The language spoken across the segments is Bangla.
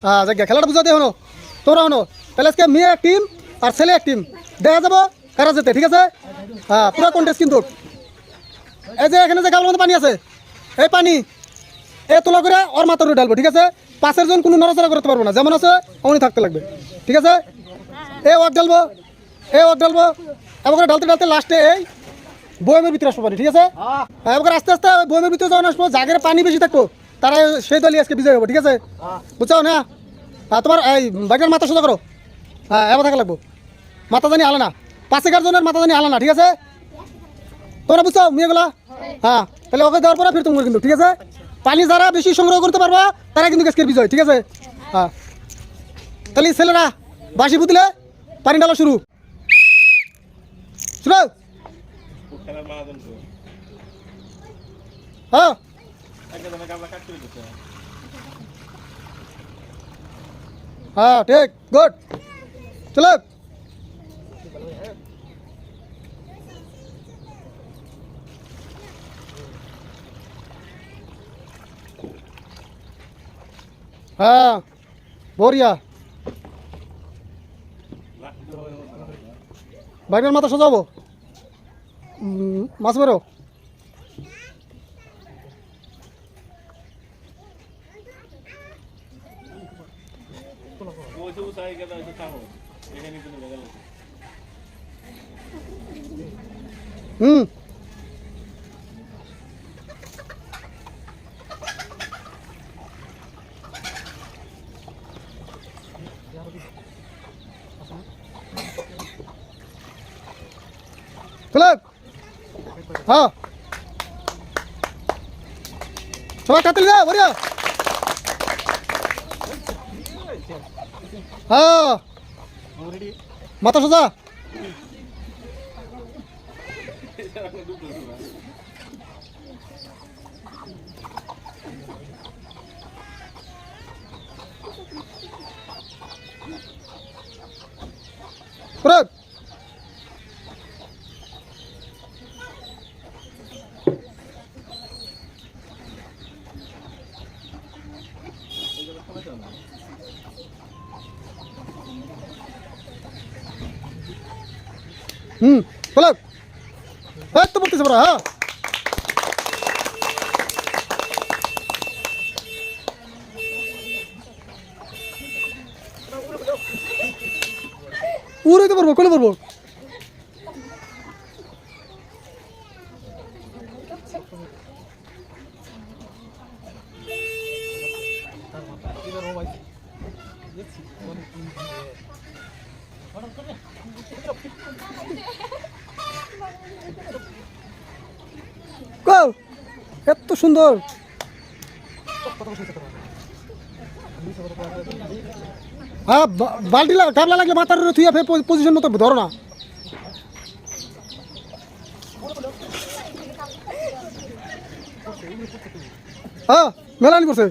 হ্যাঁ যাক খেলাটা বুঝাতে হনো তোরা হনো তাহলে আজকে মেয়ে এক টিম আর ছেলে এক টিম দেখা যাবো কারা যেতে ঠিক আছে। হ্যাঁ পুরো কন্টেস্ট কিন্তু এই যে এখানে যে গাবলার মধ্যে পানি আছে এই পানি তোলা করে ওর মাথার উপরে ঢালবো ঠিক আছে। পাশের জন কোনো নড়াচড়া করতে পারবো না, যেমন আছে অমনি থাকতে লাগবে ঠিক আছে। ওয়াক ঢালবো ওয়াক ঢালবো এবার ঢালতে ঢালতে লাস্টে এই বয়মের ভিতরে আসবো পানি ঠিক আছে। এবার আস্তে আস্তে বয়মের ভিতরে যখন আসবো জাগের পানি বেশি থাকবো তারা সেই দলই আজকে বিজয় হবো ঠিক আছে বুঝছো না। তোমার এই বাইকের মাথা সোজা করো। হ্যাঁ এবার থাকা লাগবো, মাথা জানি আলানা 5-11 জনের মাথা জানি আলানা ঠিক আছে। তোমরা বুঝছো মেয়েগুলা? হ্যাঁ তাহলে ওকে দেওয়ার পরে ফির তুমি কিন্তু ঠিক আছে। পানি যারা বেশি সংগ্রহ করতে পারবা তারা কিন্তু আজকের বিজয় ঠিক আছে। হ্যাঁ তাহলে ছেলেরা বাসি বুতলে পানি ঢালা শুরু শুরু। হ্যাঁ হ্যাঁ ঠিক গুড চলো। হ্যাঁ বরিয়া বাইরের মাথা সোজাবো মাছ বেরো। হুম চলো। হ্যাঁ সবাই কাটতে যা বরিয়া। হ্যাঁ মাথা সোজা। বলো তো বলতেছে বড়। হ্যাঁ উড়াইতে পারবো কোলে পারবো। এত সুন্দর হ্যাঁ বালতি গাবলা লাগলে মাথার থুইয়া ফের পজিশন মতো ধরো না। হ্যাঁ মেলানি করছে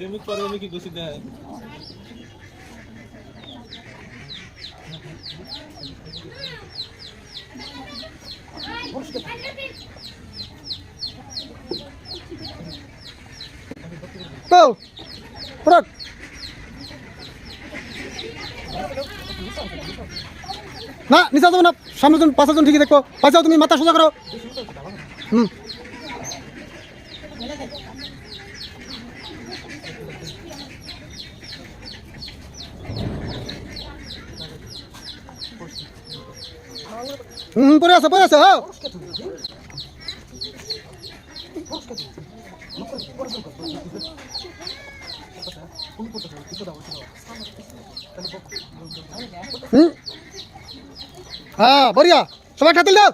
না নিচা যাবো না, সামনে জন 5 জন ঠিকই দেখো পাঁচাও তুমি মাথা সোজা করো। হুম পরে আছে হ্যাঁ হ্যাঁ বরিয়া সবাই খাতিল দাও।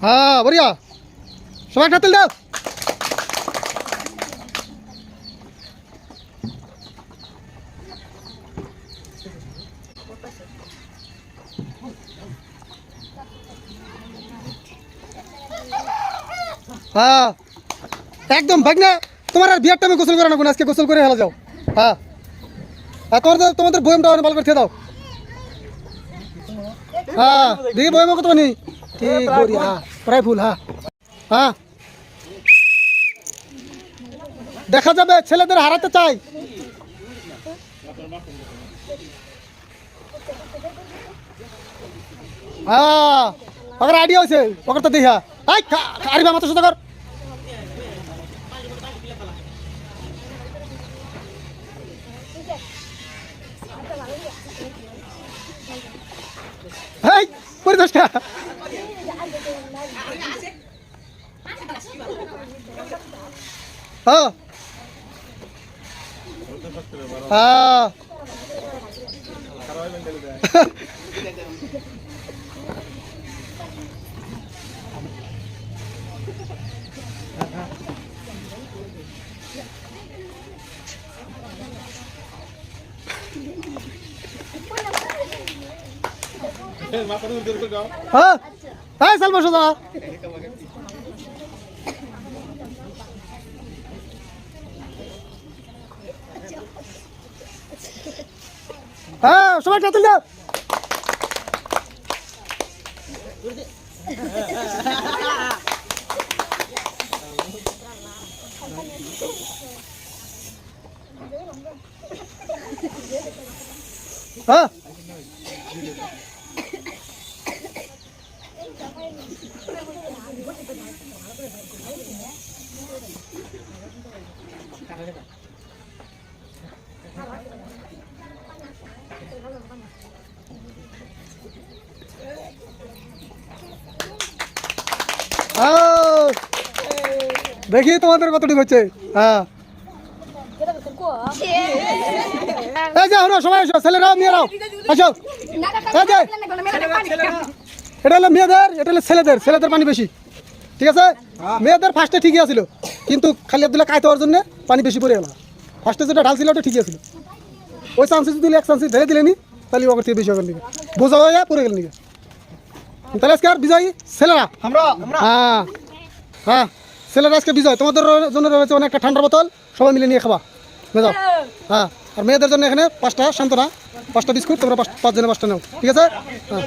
হ্যাঁ বরিয়া সবাই খাতিল দাও। হ্যাঁ একদম ভাগনা, তোমার আর বিয়ার টাইমে গোসল করে না, আজকে গোসল করে হেলা যাও। হ্যাঁ আর তোমাদের বয়মটা ভালো করে খেয়ে দাও। হ্যাঁ দেখি বয়ম কত পানি ঠিক করি। হ্যাঁ প্রায় ফুল। হ্যাঁ হ্যাঁ দেখা যাবে, ছেলেদের হারাতে চাই। হ্যাঁ ওকে আইডিয়া হয়েছে, ওকে তো দেখা আরে আমার তো সাথে কর। হেই পরিদোষটা হ্যাঁ হ্যাঁ হ্যাঁ হ্যাঁ সাল বসো দাদা। হ্যাঁ সবাই তুল দাও। হ্যাঁ দেখি তোমাদের কতটুকু হচ্ছে। হ্যাঁ এই যে হলো সবাই আসো, ছেলেরাও মেয়েরাও আসো। এই যে এটা হলো মেয়েদের, এটা হলো ছেলেদের। ছেলেদের পানি বেশি, ঠিক আছে। মেয়েদের ফার্স্টে ঠিকই আছিল, কিন্তু খালি আব্দুল্লাহ কায়তে হওয়ার জন্য পানি বেশি পড়ে গেল। ফার্স্টে যেটা ঢাল ছিল ওটা ঠিকই আছিল, ওই চান্সে যদি এক চান্সে ধরে দিলেনি তাহলে ওকে থেকে বেশি ওখান থেকে বোঝা হয়ে পড়ে গেল নিকে। তাহলে আজকে আর বিজয়ী ছেলেরা। হ্যাঁ হ্যাঁ ছেলেরা আজকে বিজয়। তোমাদের জন্য রয়েছে অনেকটা ঠান্ডা বোতল, সবাই মিলে নিয়ে খাবা বুঝাও। হ্যাঁ আর মেয়েদের জন্য এখানে 5টা সান্ত্বনা, 5টা বিস্কুট, তোমরা 5 জনে 5টা নাও, ঠিক আছে। হ্যাঁ